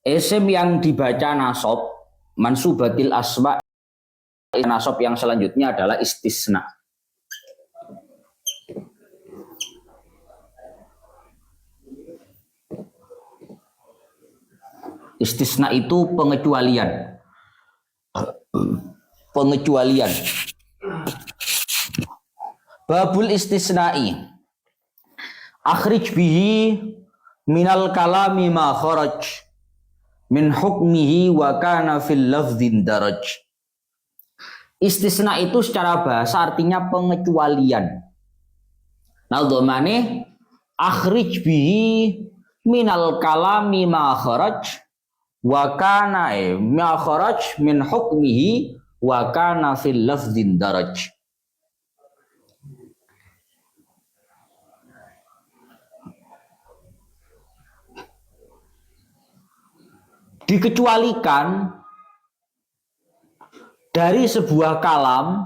Isim yang dibaca nasab mansubatil asma, nasab yang selanjutnya adalah istisna. Istisna itu pengecualian. Pengecualian. Babul istisna'i. Akhrij bihi minal kalami ma kharaj min hukmihi wa kana fil lafdhin daraj. Istisna itu secara bahasa artinya pengecualian. Nah, domane akhrij bihi minal kalami ma kharaj wa kana ma kharaj min hukmihi wa kana fil lafdhin daraj. Dikecualikan dari sebuah kalam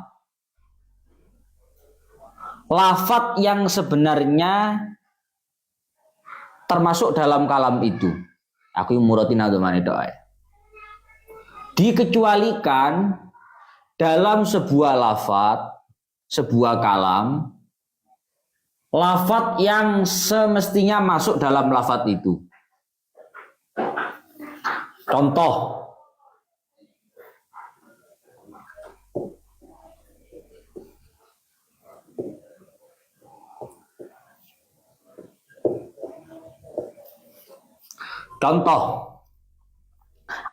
lafadz yang sebenarnya termasuk dalam kalam itu. Aku muratin adomane tok ae. Dikecualikan dalam sebuah lafadz, sebuah kalam, lafadz yang semestinya masuk dalam lafadz itu. Contoh,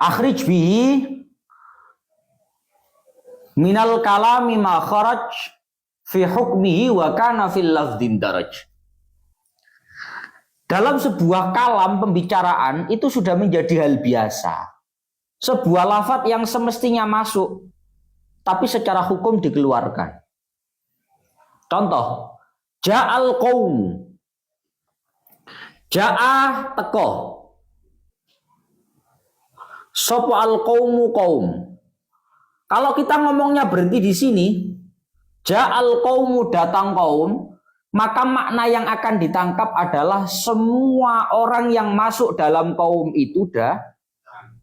akhrij bihi minal kalami ma kharaj fi hukmihi wa kana fil lafdhin daraj. Dalam sebuah kalam pembicaraan itu sudah menjadi hal biasa. Sebuah lafadz yang semestinya masuk, tapi secara hukum dikeluarkan. Contoh, ja'al qaum. Ja'a teko. Sopo al qaumu qaum. Kalau kita ngomongnya berhenti di sini, ja'al qaumu datang kaum, maka makna yang akan ditangkap adalah semua orang yang masuk dalam kaum itu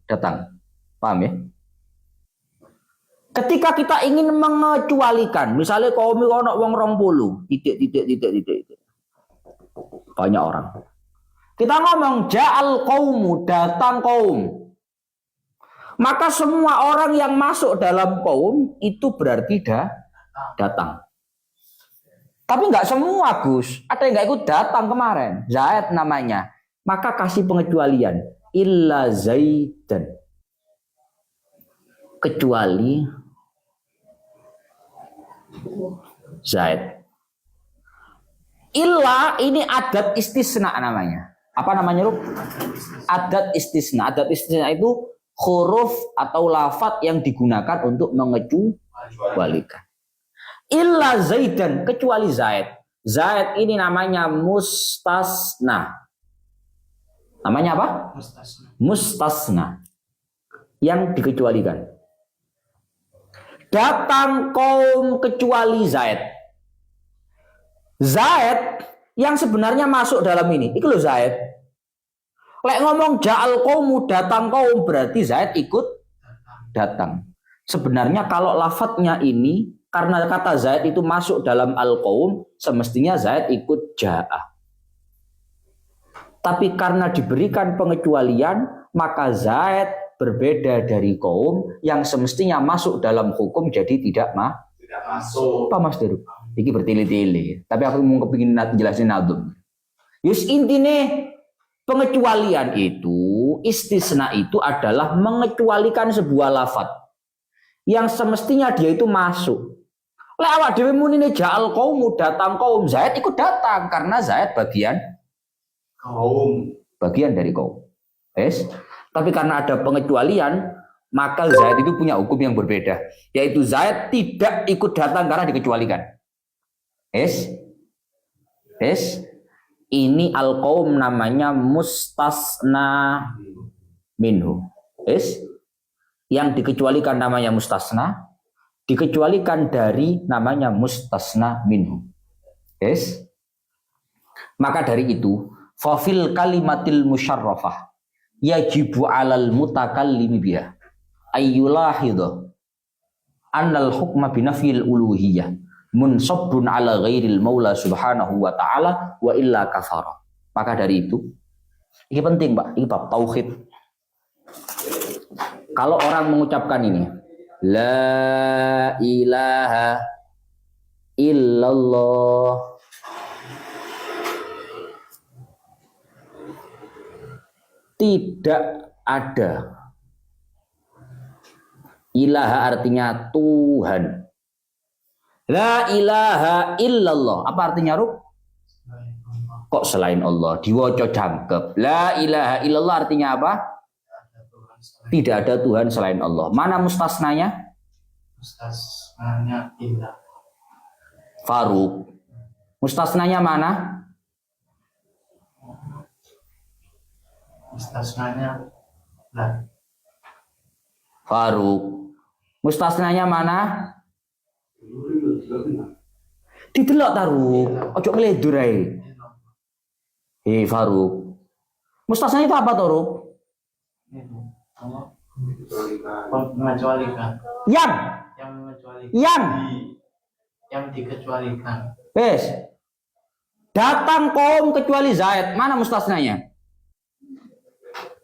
datang. Paham ya? Ketika kita ingin mengecualikan, misalnya kaum itu ono wong 20, titik. Banyak orang. Kita ngomong ja'al qaumu, datang kaum. Maka semua orang yang masuk dalam kaum itu berarti datang. Tapi nggak semua, Gus. Ada yang nggak ikut datang kemarin. Zaid namanya. Maka kasih pengecualian. Illa Zaidan. Kecuali Zaid. Illa ini adat istisna namanya. Apa namanya, Ruk? Adat istisna. Adat istisna itu huruf atau lafadz yang digunakan untuk mengecualikan. Illa Zaidan, kecuali Zaid. Zaid ini namanya mustasna. Namanya apa? Mustasna. Yang dikecualikan. Datang kaum kecuali Zaid. Zaid yang sebenarnya masuk dalam ini. Itu loh Zaid. Lek ngomong ja'al qaumu, datang kaum, berarti Zaid ikut datang. Sebenarnya kalau lafadznya ini, karena kata Zaid itu masuk dalam al-qaum, semestinya Zaid ikut ja'a. Tapi karena diberikan pengecualian, maka Zaid berbeda dari kaum yang semestinya masuk dalam hukum, jadi tidak masuk. Apa Mas Deru? Ini bertele-tele. Tapi aku mau kepingin jelasin nadum. Yus intine pengecualian itu, istisna itu adalah mengecualikan sebuah lafadz yang semestinya dia itu masuk. Lewat dewe munine ja'al qaumu, datang kaum, Zaid ikut datang karena Zaid bagian kaum, bagian dari kaum. Yes? Tapi karena ada pengecualian, maka Zaid itu punya hukum yang berbeda, yaitu Zaid tidak ikut datang karena dikecualikan. Yes? Yes? Ini al-qaum namanya mustasna minhu. Yes? Yang dikecualikan namanya mustasna, dikecualikan dari namanya mustasna minhu. Yes? Maka dari itu, fafil kalimatil musyarrafah, yajibu 'alal mutakallimi biha ayyulahidha annal hukma binafyil uluhiyah munsabbun 'ala ghairil maula subhanahu wa ta'ala wa illa kafara. Maka dari itu, ini penting Pak, ini bab tauhid. Kalau orang mengucapkan ini, la ilaha illallah, tidak ada. Ilaha artinya Tuhan. La ilaha illallah. Apa artinya, Ruk? Kok selain Allah? Diwoco jangkep. La ilaha illallah artinya apa? Tidak ada Tuhan selain Allah. Mana mustasnanya? Mustasnanya illah. Faruk. Mustasnanya mana? Mustasnanya la. Faruk. Mustasnanya mana? Didelok taruh. Ojo ngeledur ae. Faruk. Mustasnanya itu apa, Toruk? Mengecualikan. Yang Mengecualikan. Yang dikecualikan. Wes. Datang kaum kecuali Zaid. Mana mustasnanya?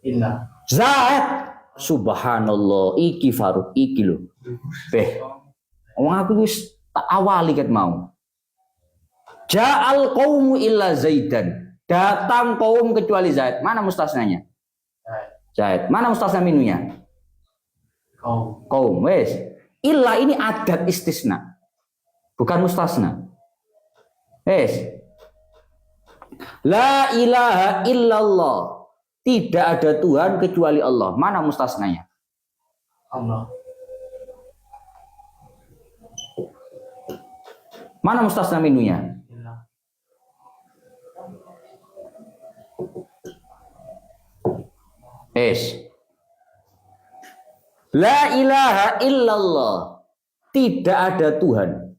Illah. Zaid. Subhanallah. Iki Faruk. Iki lho. Wong aku wis tak awali ket mau. Ja'al qaumu illa Zaidan. Datang kaum kecuali Zaid. Mana mustasnanya? Zaid. Mana mustasna minunya? Kaum. Wes. Illa ini adat istisna. Bukan mustasna. Wes. La ilaha illallah. Tidak ada Tuhan kecuali Allah. Mana mustasnanya? Allah. Mana mustasna minunya? La ilaha illallah. Tidak ada Tuhan.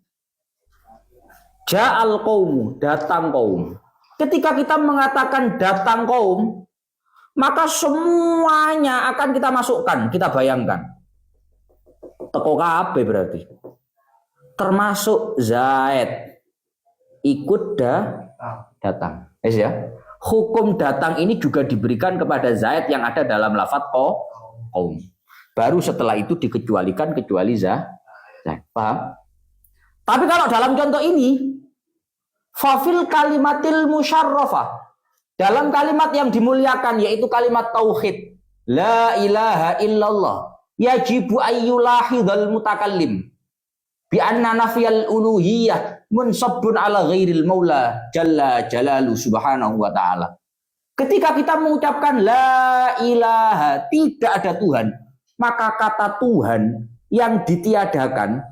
Ja'al qaumu, datang kaum. Ketika kita mengatakan datang kaum, maka semuanya akan kita masukkan, kita bayangkan. Teko kabeh berarti. Termasuk Zaid. Ikut datang. Ya. Hukum datang ini juga diberikan kepada Zaid yang ada dalam lafadz kaum. Baru setelah itu dikecualikan kecuali Zaid. Paham? Tapi kalau dalam contoh ini, fafil kalimatil musyarrafah, dalam kalimat yang dimuliakan yaitu kalimat tauhid, la ilaha illallah, yajibu ayyulahidhal mutakallim bi anna nafyal uluhiyah munsabbun ala ghairil maula jalla jalalu subhanahu wa ta'ala. Ketika kita mengucapkan la ilaha, tidak ada Tuhan, maka kata Tuhan yang ditiadakan,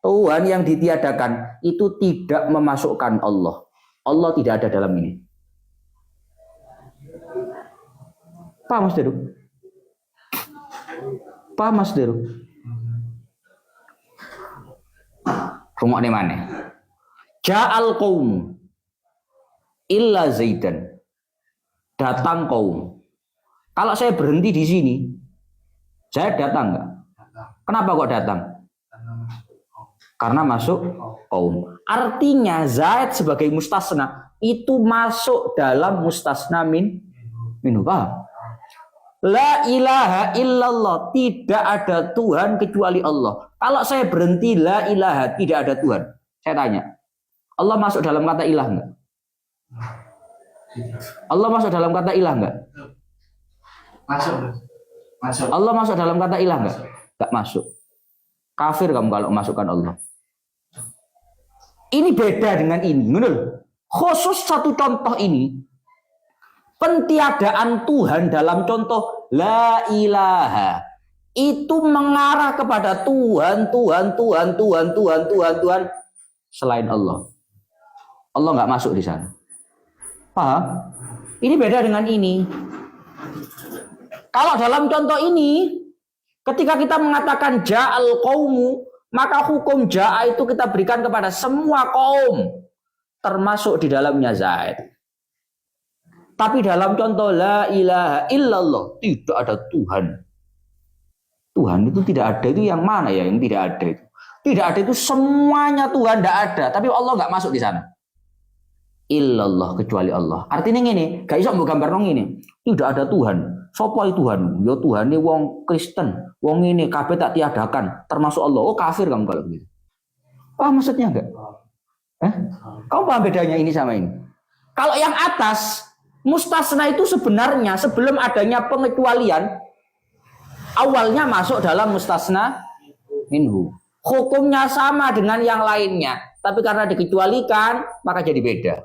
Tuhan yang ditiadakan itu tidak memasukkan Allah. Allah tidak ada dalam ini. Paham Mas Deru? Paham Mas Deru? Rungokne maneh. Ja'al qaum illa Zaidan. Datang kaum. Kalau saya berhenti di sini, saya datang enggak? Kenapa kok datang? Karena masuk kaum. Artinya Zaid sebagai mustasna itu masuk dalam mustasna minhu. Paham? La ilaha illallah, tidak ada Tuhan kecuali Allah. Kalau saya berhenti la ilaha, tidak ada Tuhan, saya tanya, Allah masuk dalam kata ilah enggak? Allah masuk dalam kata ilah enggak? Masuk. Allah masuk dalam kata ilah enggak? Enggak masuk. Kafir kamu kalau masukkan Allah. Ini beda dengan ini. Khusus satu contoh ini, pentiadaan Tuhan dalam contoh la ilaha itu mengarah kepada Tuhan selain Allah. Allah nggak masuk di sana. Paham? Ini beda dengan ini. Kalau dalam contoh ini, ketika kita mengatakan ja'al qaumu, maka hukum ja'a itu kita berikan kepada semua kaum, termasuk di dalamnya Zaid. Tapi dalam contoh la ilaha illallah tidak ada Tuhan. Tuhan itu tidak ada, itu yang mana ya yang tidak ada itu? Tidak ada itu semuanya Tuhan tidak ada, tapi Allah nggak masuk di sana. Illallah kecuali Allah. Artinya ini, gak iso mbok gambar nong ini. Tidak ada Tuhan. Sopo Tuhan? Ya Tuhan ini wong Kristen, wong ini kabeh tak tiadakan, termasuk Allah. Oh kafir kamu kalau begitu. Paham maksudnya enggak? Kamu paham bedanya ini sama ini? Kalau yang atas, mustasna itu sebenarnya sebelum adanya pengecualian, awalnya masuk dalam mustasna minhu. Hukumnya sama dengan yang lainnya, tapi karena dikecualikan, maka jadi beda.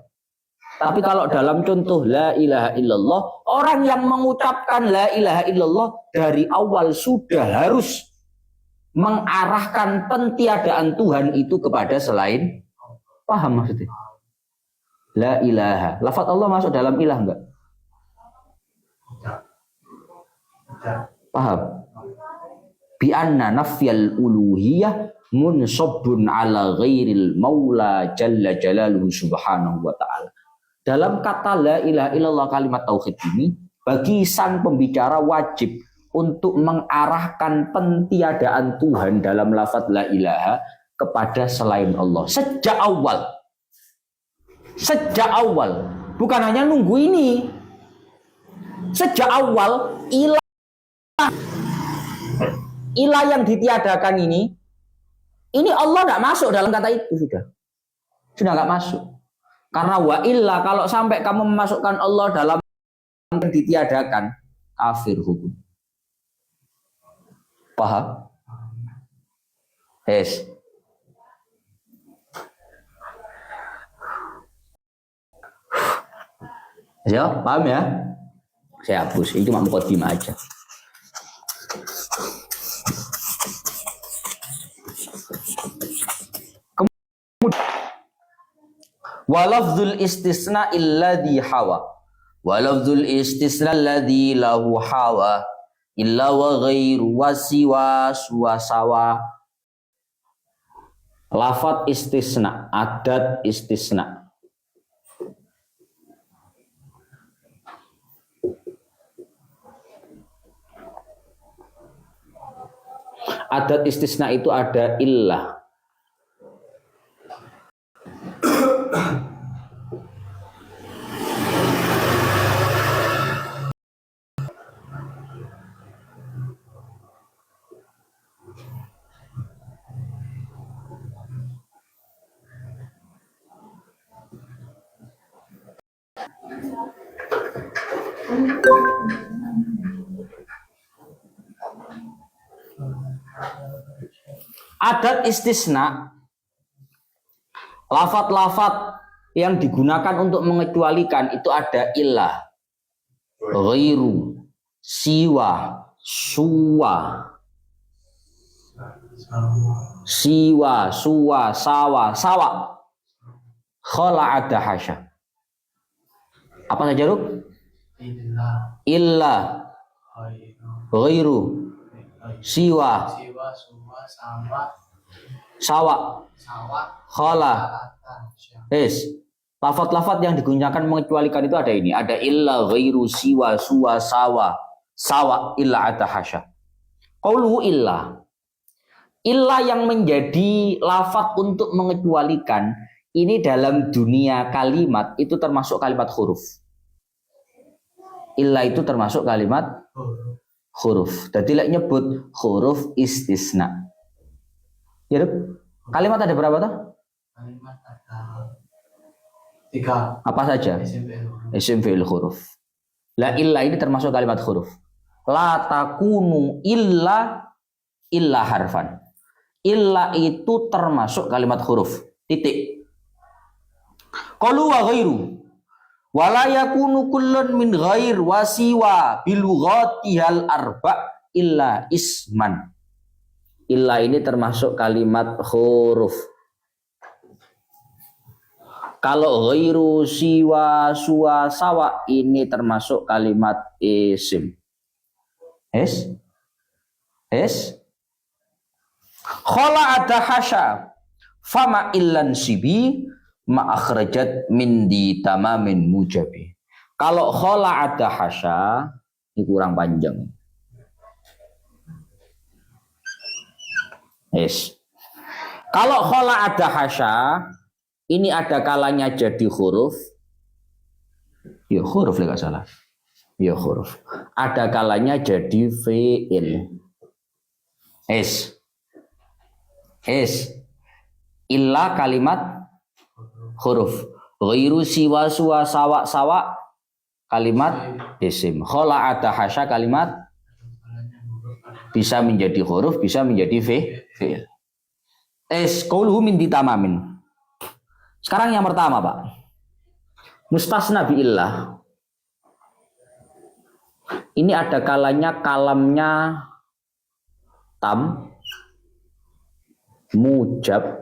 Tapi kalau dalam contoh la ilaha illallah, orang yang mengucapkan la ilaha illallah dari awal sudah harus mengarahkan pentiadaan Tuhan itu kepada selain. Paham maksudnya? La ilaha. Lafaz Allah masuk dalam ilah enggak? Paham? Bi anna nafyal uluhiyah munsabbun ala ghairil maula jalla jalaluhu subhanahu wa ta'ala. Dalam kata la ilaha illallah kalimat tauhid ini, bagi sang pembicara wajib untuk mengarahkan pentiadaan Tuhan dalam lafaz la ilaha kepada selain Allah. Sejak awal. Bukan hanya nunggu ini. Sejak awal ilah yang ditiadakan ini Allah nggak masuk dalam kata itu sudah nggak masuk. Karena wa illa kalau sampai kamu memasukkan Allah dalam ditiadakan, kafir hukum. Paham? Yes. Ya, paham ya? Saya hapus, ini cuma mukadimah aja. Walafzul istisna illadhi hawa. Walafzul istisna alladhi lahu hawa. Illa wa ghairu wa siwa suwasawa. Lafaz istisna, adat istisna. Adat istisna itu ada illah. Adat istisna, lafat-lafat yang digunakan untuk mengecualikan itu ada illah, ghairu, siwa, suwa, sawa, khala ada hasya. Apa saja Ruk? Illah, ghairu, siwa, sawa, khala. Lafat-lafat yang digunakan mengecualikan itu ada ini. Ada illa, ghairu, siwa, suwa, sawa, illa ada hasya. Qauluhu illa. Illa yang menjadi lafat untuk mengecualikan ini dalam dunia kalimat itu termasuk kalimat huruf. Illa itu termasuk kalimat huruf. Jadi lek nyebut huruf istisna. Ya, kalimat ada berapa toh? Kalimat ada 3. Apa saja? Isim fi'il huruf. La illa ini termasuk kalimat huruf. La takunu illa harfan. Illa itu termasuk kalimat huruf. Titik. Qalu wa ghairu. Wala yakunu kullun min ghair wa siwa bilughatihal arba illa isman. Illa ini termasuk kalimat huruf. Kalau ghairu, siwa, suwa, sawa ini termasuk kalimat isim. Khala ada hasya fama illan sibi ma akhrajat min di tamamin mujabi. Kalau khola ada hasya, ini kurang panjang. Yes. Kalau khola ada hasya, ini ada kalanya jadi huruf. Ya huruf nggak salah. Ya huruf. Ada kalanya jadi fi'il. Es. Illa kalimat huruf. Ghairu siwa suwa sawa sawa kalimat isim. Khola ada hasya kalimat bisa menjadi huruf, bisa menjadi fi'il. Qauluhu min ditamamin. Sekarang yang pertama, Pak. Mustasna biillah. Ini ada kalanya kalamnya tam mujab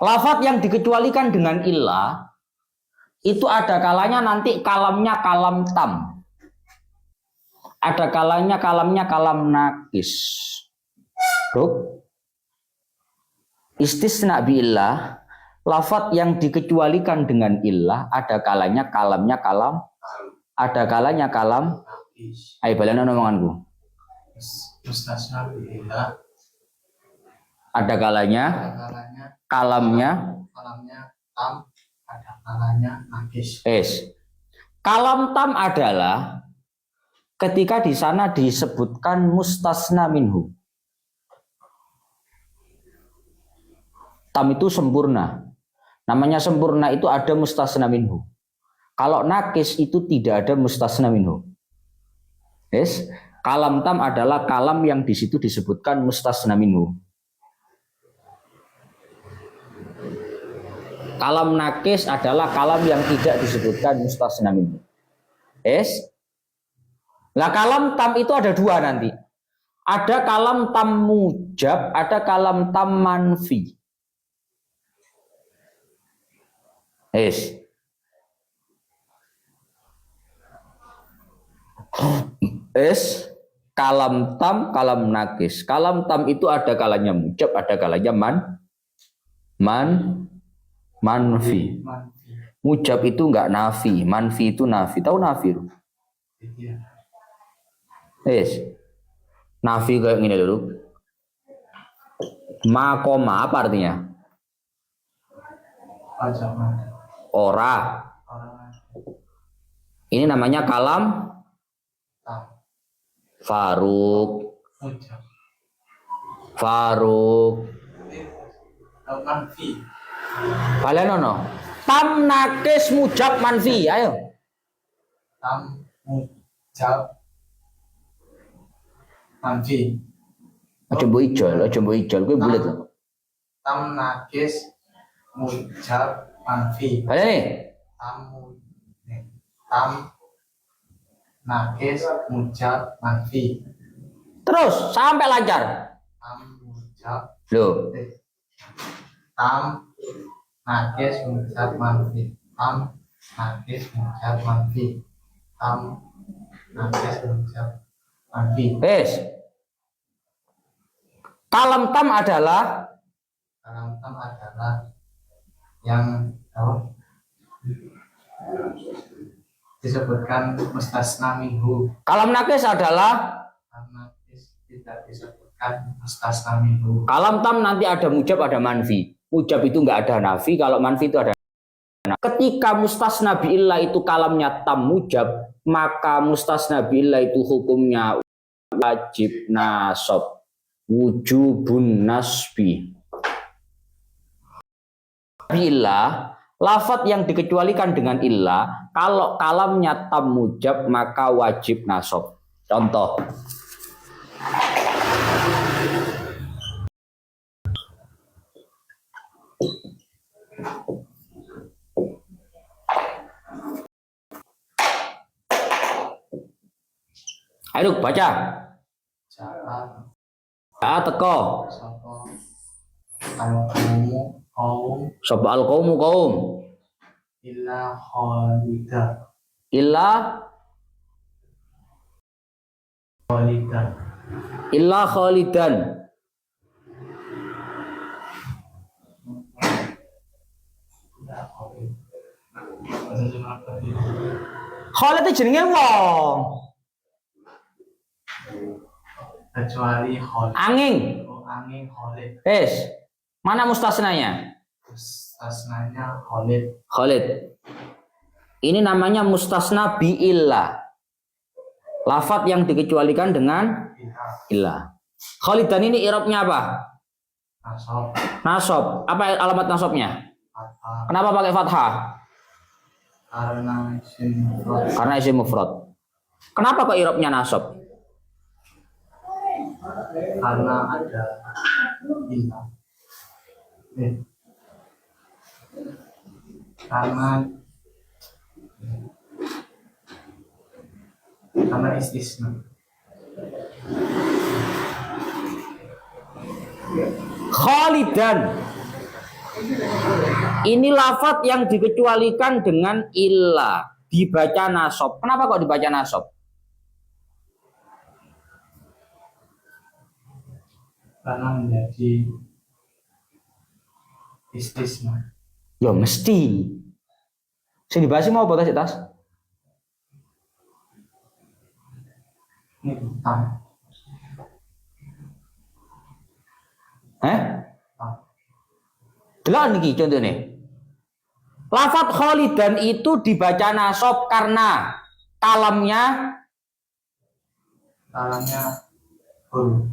lafadz yang dikecualikan dengan illah itu ada kalanya nanti kalamnya kalam tam, ada kalanya kalamnya kalam nakis. Istisna biillah, lafadz yang dikecualikan dengan illah ada kalanya kalamnya kalam, ada kalanya kalam. Ayo balen omonganku. Mustasna biillah. Ada kalanya kalamnya tam, ada kalanya nakis. Kalam tam adalah ketika di sana disebutkan mustasna minhu. Tam itu sempurna. Namanya sempurna itu ada mustasna minhu. Kalau nakis itu tidak ada mustasna minhu. Kalam tam adalah kalam yang di situ disebutkan mustasna minhu. Kalam nakis adalah kalam yang tidak disebutkan mustasna minhu. Lah kalam tam itu ada dua nanti. Ada kalam tam mujab, ada kalam tam manfi. Kalam tam, kalam nakis. Kalam tam itu ada kalanya mujab, ada kalanya manfi. Mujab itu enggak nafi, manfi itu nafi. Tahu nafi? Nafi kayak gini dulu. Makoma apa artinya? Ora. Ini namanya kalam Faruk. Kalian ono. Tam nakis mujab manfi. Ayo. Tam mujab manfi. Aja mbok ijol, kowe bulet. Tam nakis mujab manfi. Kalian nih. Tam nakis mujab manfi. Terus sampai lancar. Tam mujab. Loh. Tam nakis mujab manfi. Tam nakis mujab manfi. Tam nakis mujab manfi. Kalam tam adalah yang disebutkan mustasna minhu. Kalam nakis adalah tidak disebutkan mustasna minhu. Kalam tam nanti ada mujab, ada manfi. Mujab itu enggak ada nafi, kalau manfi itu ada. Ketika mustasna biillah itu kalamnya tam mujab, maka mustasna biillah itu hukumnya wajib nasab, wujubun nasbi. Biillah, lafadz yang dikecualikan dengan illah, kalau kalamnya tam mujab maka wajib nasab. Contoh. Ayo baca. Jalan Teko. sapa kamu kaum Sapa al qaumu kaum illa khalida illa khalida illa khalidan. Khalid itu jenenge wong. kecuali khalid. Angin. Oh, angin khalid. Mana mustasnanya? Mustasnanya khalid. Khalid. Ini namanya mustasna bi illa. Lafat yang dikecualikan dengan illa. Khalidan ini i'rabnya apa? Nasab. Nasab. Apa alamat nasabnya? Fathah. Kenapa pakai fathah? Karena isim mufrad. Karena isim mufrad. Kenapa kok i'rabnya nasab? Karena ada illa. Karena istisna. Khalidan. Ini lafat yang dikecualikan dengan illa, dibaca nasab. Kenapa kok dibaca nasab? Karena menjadi istisna. Ya mesti. Sing dibahas mau apa tas? Ini tam. Delok niki contohnya. Lafat khalidan itu dibaca nasab karena kalamnya huruf.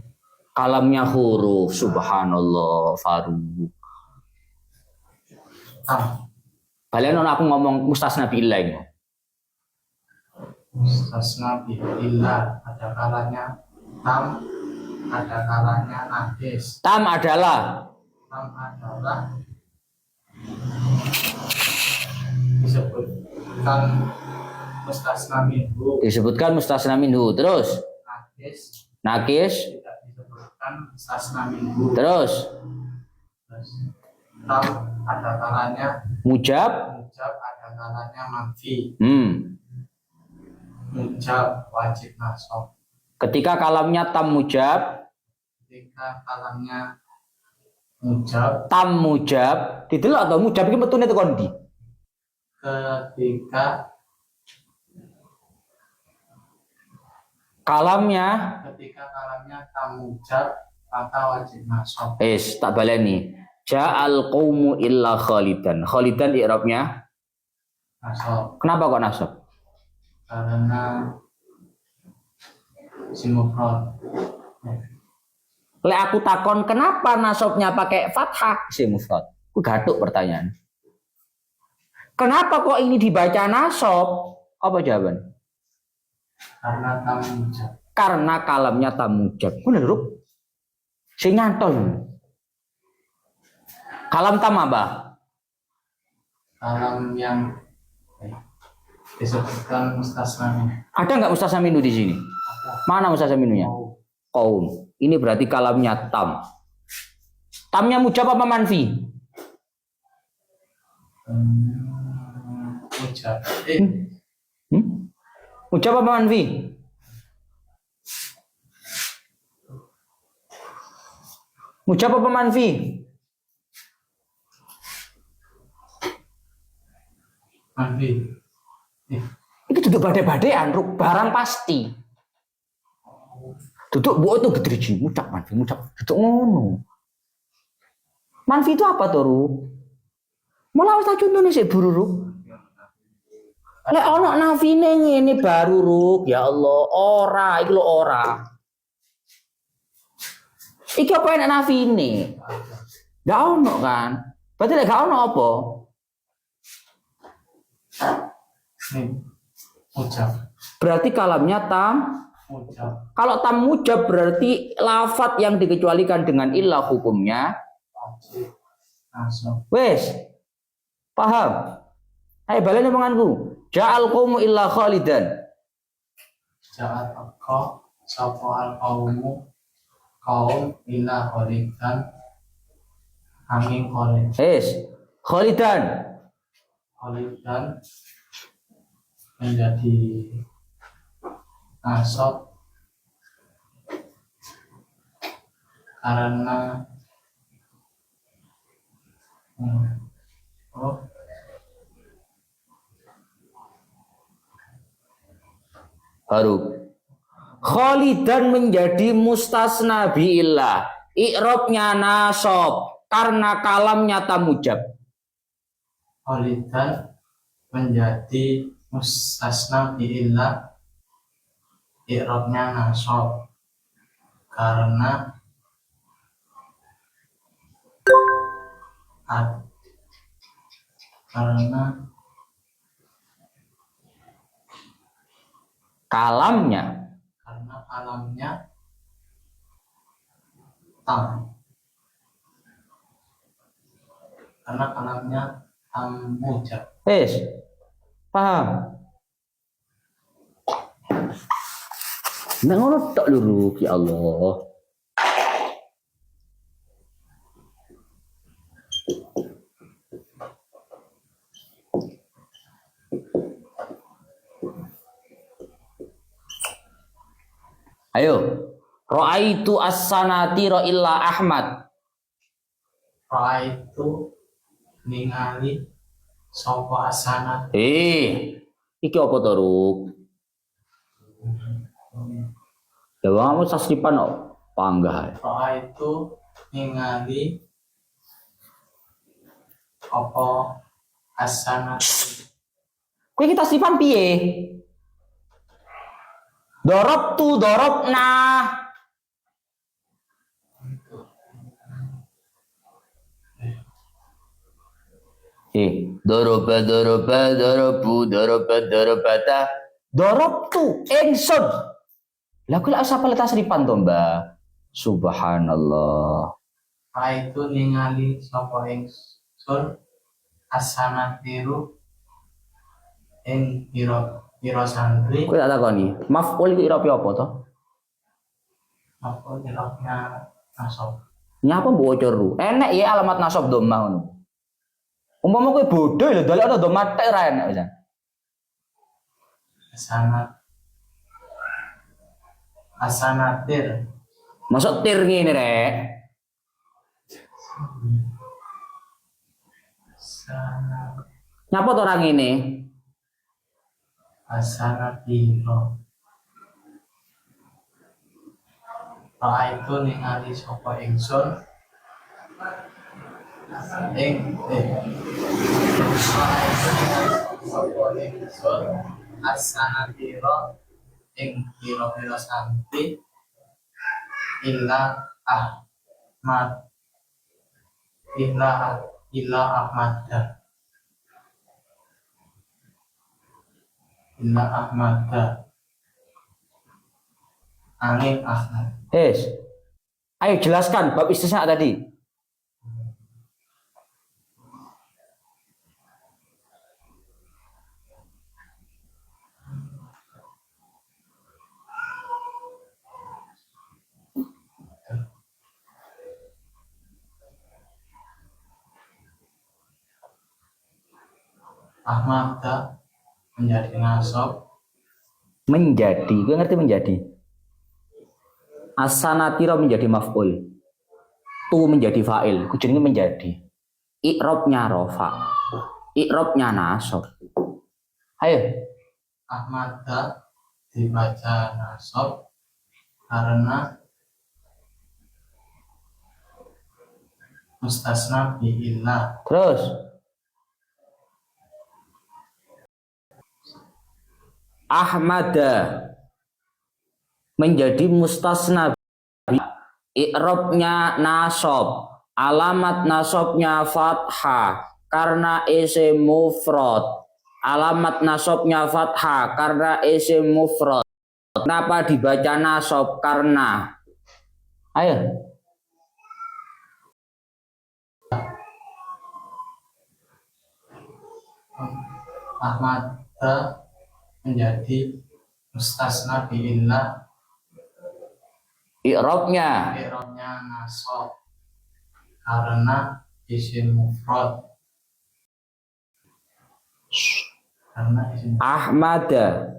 Kalamnya huruf. Subhanallah, Faruq. Tam. Balen aku ngomong mustasna billah ini. Mustasna billah ada kalanya tam, ada kalanya nakis. Tam adalah disebutkan mustasna minhu. Terus nakis tidak disebutkan mustasna minhu. terus Tam ada kalanya mujab ada kalanya manfi. Mujab wajib nasab. Ketika kalamnya tam mujab tam mujab didelok atau mujab iki metune tekan ndi? Ketika kalamnya tam mujab maka wajib nasab. Tak baleni. Ja'al qaumu illa khalidan. Khalidan i'rabnya Nasab. Kenapa kok nasab? Karena isim mufrad. Lek aku takon kenapa nasabnya pakai fathah isim mufrad? Ku gatuk pertanyaan. Kenapa kok ini dibaca nasab? Apa jawaban? Karena tam mujab. Karena kalamnya tam mujab. Bener, Ruk? Sing nyantol. Kalam tam apa? Kalam yang disebutkan mustasna minhu. Ada nggak mustasna minhu di sini? Mana mustasna minunya? Qaum. Ini berarti kalamnya tam. Tamnya mujab apa manfi? Mujab. Mujab apa manfi? Mujab apa manfi? Manfi. Itu duduk badai-badaian, barang pasti. Duduk buat itu gedriji, mujab manfi, mujab. Duduk ngono. Manfi itu apa tuh, Ru? Malah wis tak contone sik buru, Ru. Lek ono nafine ngene baru, Ru. Ya Allah, ora, iki lho ora. Iki apa enak nafine? Gak ono kan? Berarti lek gak ono apa? Mujab. Berarti kalamnya tam Mujab. Kalau tam mujab berarti lafat yang dikecualikan dengan illa hukumnya Wajib nasab. wes paham? Ayo balen omonganku. Ja'al qaumu illa khalidan. Ja'at akka sapa al qaumu kaum illa khalidan angin kholid. Kholidan Kholidan menjadi nasab karena oh, baru Kholidan menjadi mustasna biillah, i'rabnya nasab karena kalamnya tamujab. Kholidan menjadi mustasna biillah, i'rabnya nasab karena Kalamnya alamnya tam, karena alamnya tamujab. paham? Nah ngono tok lho ya Allah. Ayo, ra'aitu as-sanatira illa Ahmad. Ra'aitu ningali sapa asana. Iki apa to, Ruk? Ya kamu sasripan kok panggah. Ra'aitu ningali apa asana. Kowe kita sasripan piye? Dorobna. Dorobata. Dorobtu ingsun. Lah kula asal tasripan to, Mbak. Subhanallah. Ra'aitu ningali sapa ingsun asana tiru ing pira santri. Kowe tak takoni, maf'ul iki irapi apa to? Apa irapnya nasab? Nyapa mbok ru? Enek ya alamat nasab dhammah ngono. Umpama kowe bodoh lho dalek ana dhammah tek ra enek pisan. Asanatir. Masuk tir ngene rek. Nyapa to ora ngene? Asanatiro. Ra'aitu ningali sapa ingsun asanatiro ing pira-pira santri illa Ahmad angin Ahmad. Ayo jelaskan bab istisna tadi. Ahmad menjadi nasab. Menjadi, gue ngerti menjadi. Asanatiro menjadi maf'ul. Tu menjadi fa'il, kujenenge menjadi. I'rabnya rofa. I'rabnya nasab. Ayo. Ahmad dibaca nasab karena mustasna biillah. Terus Ahmad menjadi mustasna i'rabnya nasab, alamat nasabnya fathah karena isim mufrad. Alamat nasabnya fathah karena isim mufrad. Kenapa dibaca nasab? Karena ayo Ahmad menjadi mustasna biillah, i'rabnya nasab karena isim mufrad. Karena isim Ahmada.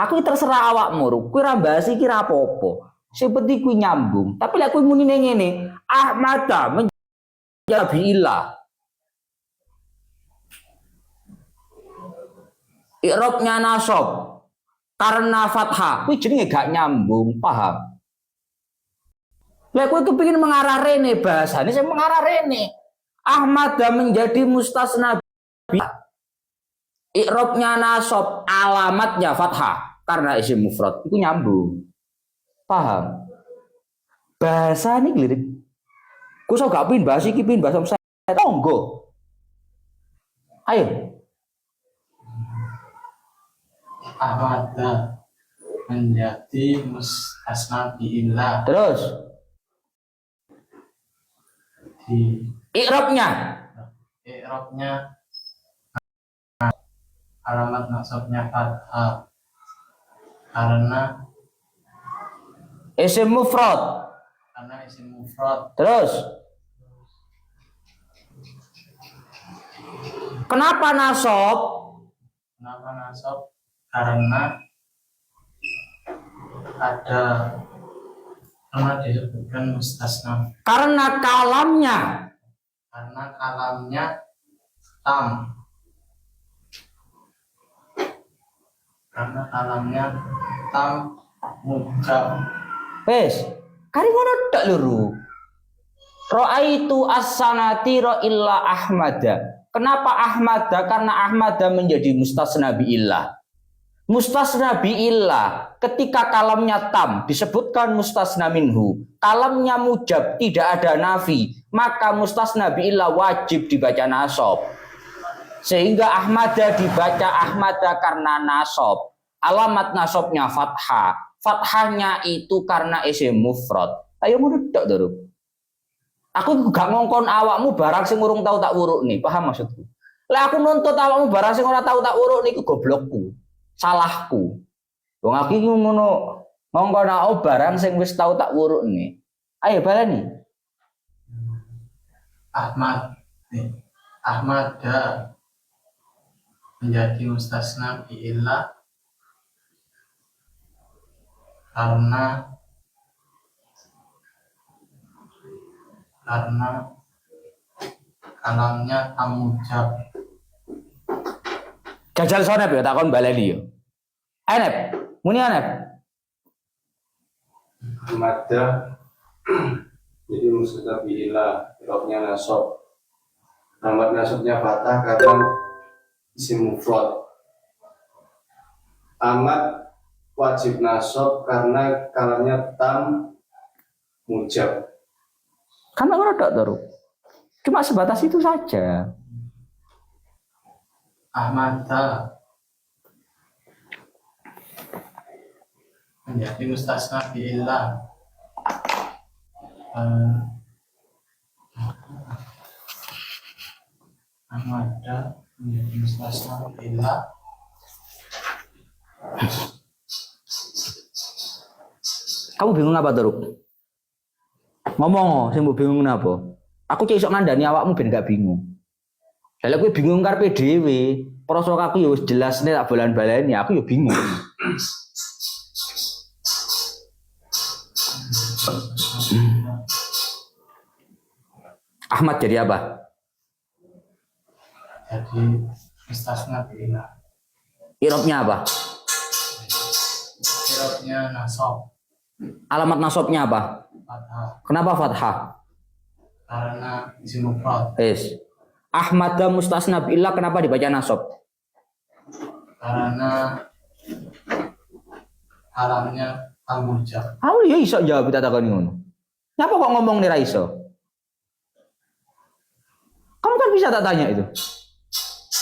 Aku terserah awakmu, kowe ra bahas iki ra apa-apa. Sing penting kuwi nyambung. Tapi lek kowe muni ngene, Ahmada menjadi ilah. I'rabnya nasab karena fathah. Kuwi jenenge gak nyambung, paham? Lek kowe kepengin mengarah rene bahasane sing mengarah rene. Ahmada menjadi mustasna i'rabnya nasab, alamatnya fathah karena isim mufrad. Itu nyambung. Paham? Bahasa ini lirik. Ku so gak pin bahas iki pin bahas saya. Monggo. Ayo. Ahmada menjadi mustasna biillah Terus di i'rabnya i'rabnya alamat nasabnya fathah karena isim mufrad. isim mufrad. Terus kenapa nasab? Kenapa nasab? Karena disebutkan mustasna. Karena kalamnya tam. Mujab. Wes, kari ngono tok luru. Ra'aitu as-sanati illa Ahmada. Kenapa Ahmada? Karena Ahmada menjadi mustasna biillah. Mustasna biillah ketika kalamnya tam disebutkan mustasna minhu. Kalamnya mujab tidak ada nafi, maka mustasna biillah wajib dibaca nasab. Sehingga Ahmada dibaca Ahmada karena nasab. Alamat nasabnya fathah. Fathahnya itu karena isim mufrad. Ayo mudhek Doruk. Aku gak ngongkon awakmu barang sing urung tau tak uruk nih, paham maksudku? Lah aku nuntut awakmu barang sing ora tau tak uruk niku goblokku. Salahku. Wong aku iki ngono ngongkon aku barang sing wis tau tak uruk nih. Ayo baleni. Ahmada menjadi mustasna biillah karena kalamnya tamujab. Jajal sonep ya takon baleni yo. Enep, muni enep. Ahmada jadi mustasna biillah, i'rabnya nasab. Alamat nasabnya fathah karena isim mufrad. Amat wajib nasab karena kalamnya tam mujab. Kan ora tok Doruk. Cuma sebatas itu saja. Ahmada menjadi mustasna biillah Ahmada menjadi mustasna biillah Kamu bingung apa Doruk? Ngomong, sing mbok bingung napa? Aku cek iso ngandani awakmu ben gak bingung. Lah kowe bingung karepe dhewe, prasok aku ya wis jelas nek tak balan-baleni, aku ya bingung. Ahmad jadi apa? jadi mustasna biillah. I'rabnya apa? I'rabnya nasab Alamat nasabnya apa? fathah Kenapa fathah? karena isim mufrad. Ahmada mustasna biillah kenapa dibaca nasab? Karena alamnya tamujab. Aku ya iso jawab tak takoni ngono. Nyapa kok ngomong nih ra iso? Kamu kan bisa tak tanya itu.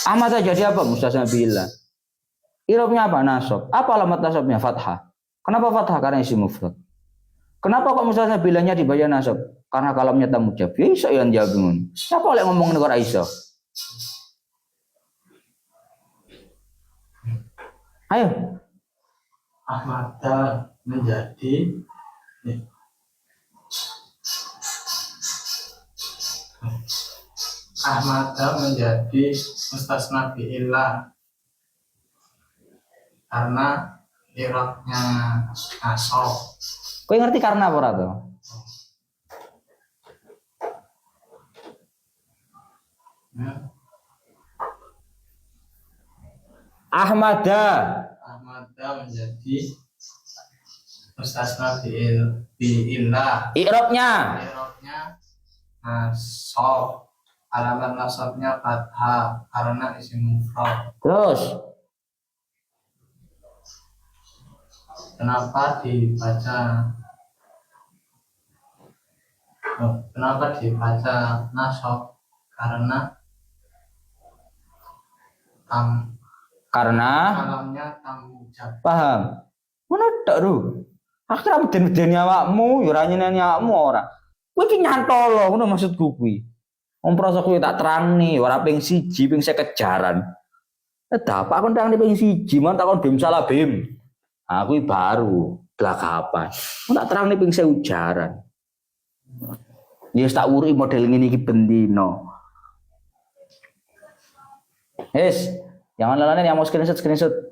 Ahmada jadi apa? Mustasna biillah. I'rabnya apa? Nasab. Apa alamat nasabnya? Fathah. Kenapa fathah? Karena isim mufrad. Kenapa kok mustasna biillahnya dibaca nasab? Karena kalamnya tamujab. Ya iso yang jawab ngono. Nyapa oleh ngomong nek ora iso? Ayo. Ahmada menjadi Ahmad menjadi mustasna bi'illah karena iroknya nasab. Kowe ngerti karena apa ora to? Ya. Ahmada Ahmad menjadi mustasna bi'illah i'rabnya iroknya nasab. Alamat nasabnya fathah karena isim mufrad. terus Kenapa dibaca nasab? Karena karena alamnya tamujab. paham. Ngono tok ru. Akhirnya meden-medeni awakmu, ya ora nyeneni awakmu ora. Kowe iki nyantolo, ngono maksudku kuwi. Wong prasa kowe tak terangni, ora ping 1, ping 50 jaran. Dapak kon terangni ping 1, man takon bim salah bim. Ah kuwi baru glagapan. Kon tak terangni ping 1000 jaran. Ya wis tak uri model ngene iki bendino. Jangan lalane yang mau screenshot.